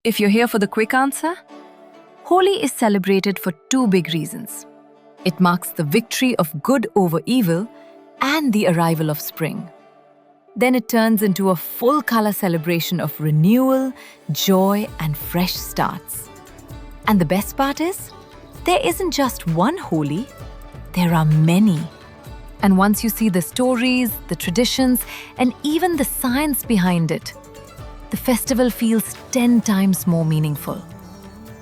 If you're here for the quick answer, Holi is celebrated for two big reasons. It marks the victory of good over evil and the arrival of spring. Then it turns into a full-color celebration of renewal, joy, and fresh starts. And the best part is, there isn't just one Holi, there are many. And once you see the stories, the traditions, and even the science behind it, the festival feels 10 times more meaningful.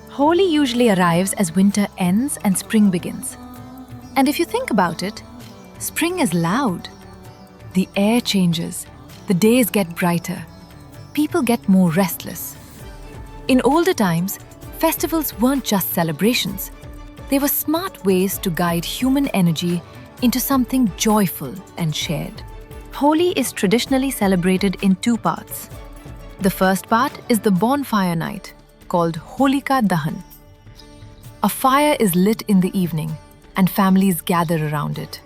Holi usually arrives as winter ends and spring begins. And if you think about it, spring is loud. The air changes, the days get brighter, people get more restless. In older times, festivals weren't just celebrations. They were smart ways to guide human energy into something joyful and shared. Holi is traditionally celebrated in two parts. The first part is the bonfire night, called Holika Dahan. A fire is lit in the evening, and families gather around it.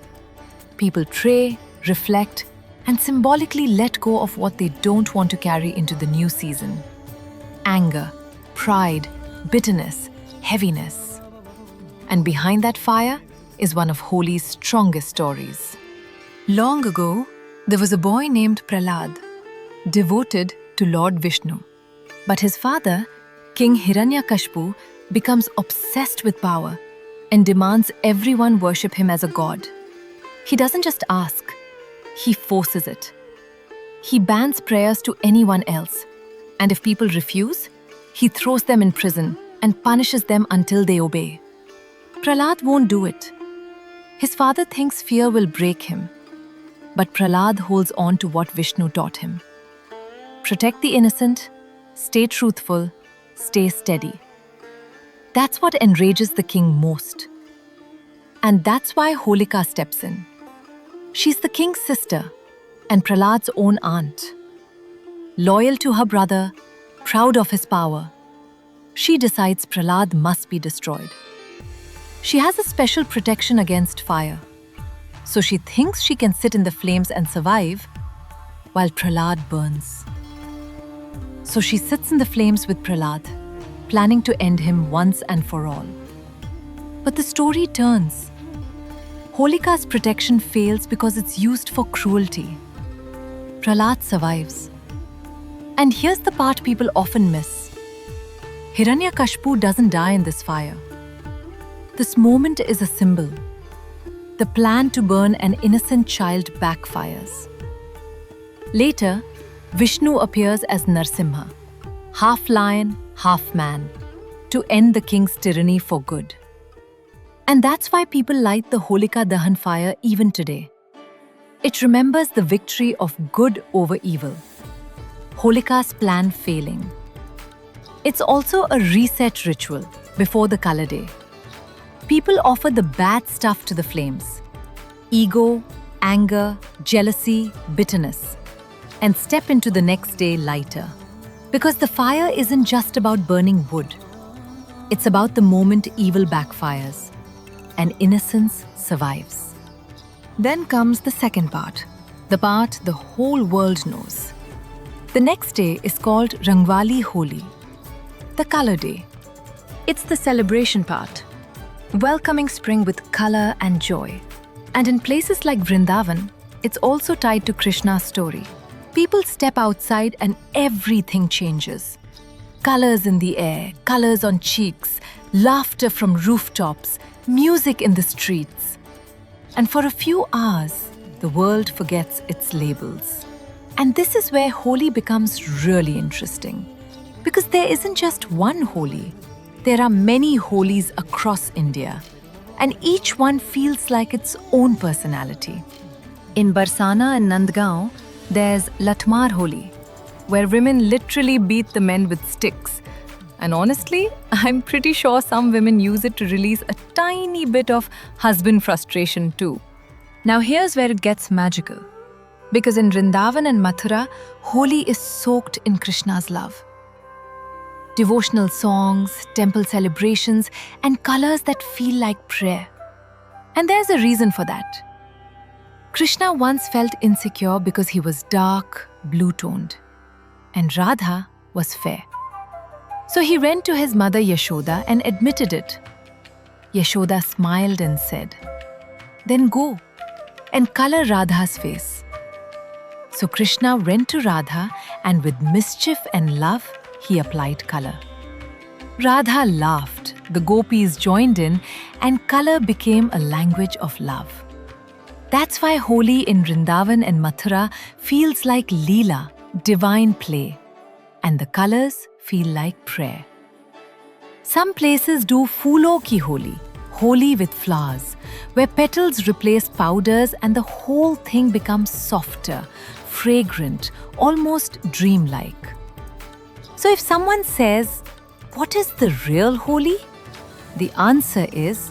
People pray, reflect, and symbolically let go of what they don't want to carry into the new season. Anger, pride, bitterness, heaviness. And behind that fire is one of Holi's strongest stories. Long ago, there was a boy named Prahlad, devoted to Lord Vishnu. But his father, King Hiranyakashipu, becomes obsessed with power and demands everyone worship him as a god. He doesn't just ask, he forces it. He bans prayers to anyone else, and if people refuse, he throws them in prison and punishes them until they obey. Prahlad won't do it. His father thinks fear will break him, but Prahlad holds on to what Vishnu taught him. Protect the innocent, stay truthful, stay steady. That's what enrages the king most. And that's why Holika steps in. She's the king's sister and Prahlad's own aunt. Loyal to her brother, proud of his power, she decides Prahlad must be destroyed. She has a special protection against fire, so she thinks she can sit in the flames and survive while Prahlad burns. So she sits in the flames with Prahlad, planning to end him once and for all. But the story turns. Holika's protection fails because it's used for cruelty. Prahlad survives. And here's the part people often miss. Hiranyakashipu doesn't die in this fire. This moment is a symbol. The plan to burn an innocent child backfires. Later, Vishnu appears as Narsimha, half lion, half man, to end the king's tyranny for good. And that's why people light the Holika Dahan fire even today. It remembers the victory of good over evil, Holika's plan failing. It's also a reset ritual before the color day. People offer the bad stuff to the flames: ego, anger, jealousy, bitterness, and step into the next day lighter. Because the fire isn't just about burning wood. It's about the moment evil backfires and innocence survives. Then comes the second part, the part the whole world knows. The next day is called Rangali Holi, the color day. It's the celebration part, welcoming spring with color and joy. And in places like Vrindavan, it's also tied to Krishna's story. People step outside and everything changes. Colors in the air, colors on cheeks, laughter from rooftops, music in the streets. And for a few hours, the world forgets its labels. And this is where Holi becomes really interesting. Because there isn't just one Holi. There are many Holis across India. And each one feels like its own personality. In Barsana and Nandgaon, there's Lathmar Holi, where women literally beat the men with sticks. And honestly, I'm pretty sure some women use it to release a tiny bit of husband frustration too. Now here's where it gets magical. Because in Vrindavan and Mathura, Holi is soaked in Krishna's love. Devotional songs, temple celebrations, and colors that feel like prayer. And there's a reason for that. Krishna once felt insecure because he was dark, blue-toned, and Radha was fair. So he went to his mother Yashoda and admitted it. Yashoda smiled and said, "Then go and color Radha's face." So Krishna went to Radha and with mischief and love, he applied color. Radha laughed, the gopis joined in, and color became a language of love. That's why Holi in Vrindavan and Mathura feels like Leela, divine play, and the colors feel like prayer. Some places do Phoolon ki Holi, Holi with flowers, where petals replace powders and the whole thing becomes softer, fragrant, almost dreamlike. So if someone says, "What is the real Holi?" the answer is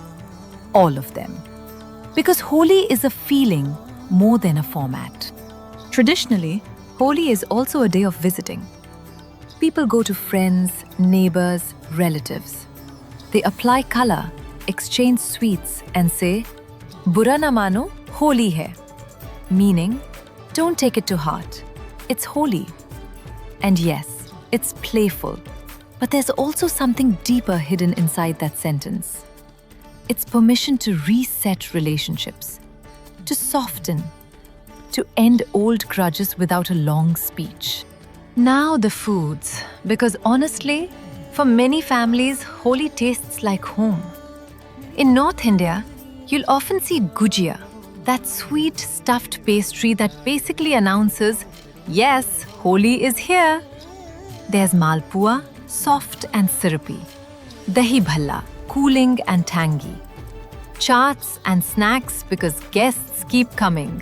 all of them. Because Holi is a feeling more than a format. Traditionally, Holi is also a day of visiting. People go to friends, neighbors, relatives. They apply color, exchange sweets and say, "Bura na mano, Holi hai." Meaning, don't take it to heart. It's holy. And yes, it's playful. But there's also something deeper hidden inside that sentence. It's permission to reset relationships, to soften, to end old grudges without a long speech. Now the foods, because honestly, for many families, Holi tastes like home. In North India, you'll often see gujia, that sweet stuffed pastry that basically announces, yes, Holi is here. There's malpua, soft and syrupy. Dahi bhalla, cooling and tangy. Chaats and snacks because guests keep coming.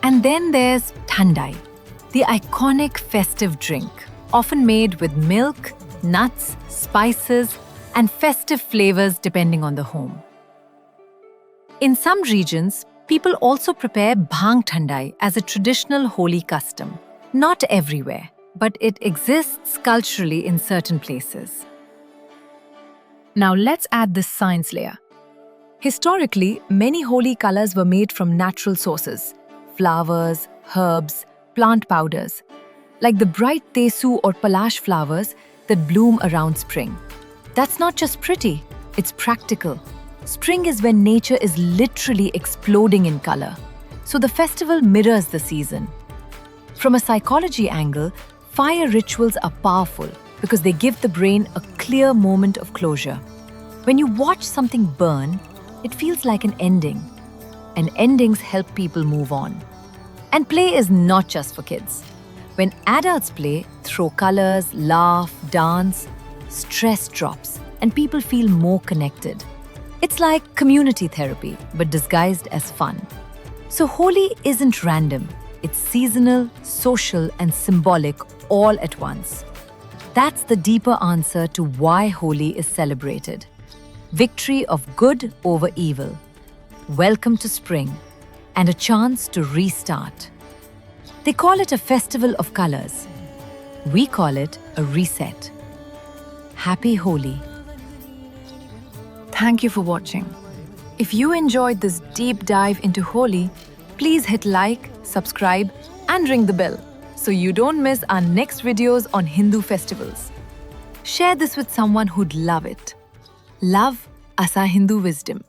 And then there's thandai, the iconic festive drink, often made with milk, nuts, spices, and festive flavors depending on the home. In some regions, people also prepare bhang thandai as a traditional Holi custom. Not everywhere, but it exists culturally in certain places. Now let's add this science layer. Historically, many Holi colors were made from natural sources, flowers, herbs, plant powders, like the bright tesu or palash flowers that bloom around spring. That's not just pretty, it's practical. Spring is when nature is literally exploding in color, so the festival mirrors the season. From a psychology angle, fire rituals are powerful because they give the brain a clear moment of closure. When you watch something burn, it feels like an ending, and endings help people move on. And play is not just for kids. When adults play, throw colors, laugh, dance, stress drops, and people feel more connected. It's like community therapy, but disguised as fun. So Holi isn't random. It's seasonal, social, and symbolic all at once. That's the deeper answer to why Holi is celebrated. Victory of good over evil. Welcome to spring, and a chance to restart. They call it a festival of colors. We call it a reset. Happy Holi. Thank you for watching. If you enjoyed this deep dive into Holi, please hit like, subscribe, and ring the bell so you don't miss our next videos on Hindu festivals. Share this with someone who'd love it. Love Asa Hindu Wisdom.